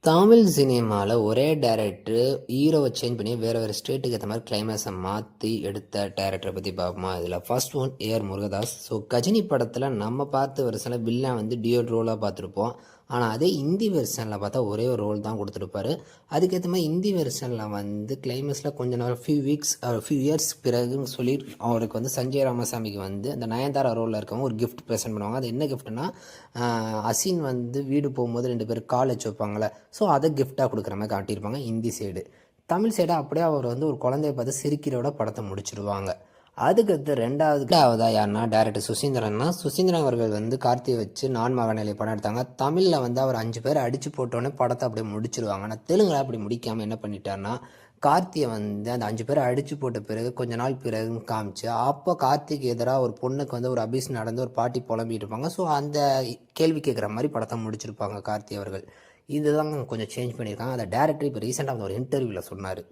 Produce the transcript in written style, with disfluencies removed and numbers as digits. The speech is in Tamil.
தமிழ் சினிமாவில் ஒரே டேரக்டர் ஹீரோவை சேஞ்ச் பண்ணி வேறு ஸ்டேட்டுக்கு ஏற்ற மாதிரி கிளைமேக்ஸை மாற்றி எடுத்த டேரக்டரை பற்றி பார்ப்போமா. இதில் first one AR Murugadoss. So Ghajini படத்தில் நம்ம பார்த்த வருஷனில் வில்லன் வந்து டியோட் ரோலாக பார்த்துருப்போம். ஆனால் அதே ஹிந்தி வெர்ஷனில் பார்த்தா ஒரே ஒரு ரோல் தான் கொடுத்துருப்பாரு. அதுக்கேற்ற மாதிரி ஹிந்தி வெர்ஷனில் வந்து கிளைமேக்ஸில் கொஞ்ச நாள் ஃபியூ இயர்ஸ் பிறகுன்னு சொல்லி அவருக்கு வந்து சஞ்சய் ராமசாமிக்கு வந்து அந்த நயன்தாரா ரோலில் இருக்கவங்க ஒரு கிஃப்ட் ப்ரெசென்ட் பண்ணுவாங்க. அது என்ன கிஃப்ட்னா, அசின் வந்து வீடு போகும்போது 2 பேர் கால் வச்சு வைப்பாங்களே, ஸோ அதை கிஃப்டாக கொடுக்குற மாதிரி காட்டியிருப்பாங்க ஹிந்தி சைடு. தமிழ் சைடு அப்படியே அவர் வந்து ஒரு குழந்தைய பார்த்து சிரிக்கிறோட படத்தை முடிச்சிடுவாங்க. அதுக்கடுத்து ரெண்டாவதா யாருன்னா டேரக்டர் சுசீந்திரன் அவர்கள் வந்து கார்த்தியை வச்சு நான் மகநிலை படம் எடுத்தாங்க. தமிழில் வந்து அவர் 5 பேர் அடித்து போட்டோன்னே படத்தை அப்படியே முடிச்சிருவாங்க. ஆனால் தெலுங்குல அப்படி முடிக்காமல் என்ன பண்ணிட்டாருன்னா, கார்த்தியை வந்து அந்த 5 பேரை அடித்து போட்ட பிறகு கொஞ்ச நாள் பிறகு காமிச்சு, அப்போ கார்த்திக்கு எதிராக ஒரு பொண்ணுக்கு வந்து ஒரு அபியூஸ் நடந்து ஒரு பாட்டி புலம்பிட்டு இருப்பாங்க. ஸோ அந்த கேள்வி கேட்குற மாதிரி படத்தை முடிச்சிருப்பாங்க கார்த்தி அவர்கள். இதுதான் கொஞ்சம் சேஞ்ச் பண்ணியிருக்காங்க. அதை டேரக்டர் இப்போ ரீசெண்டாக ஒரு இன்டர்வியூவில் சொன்னார்.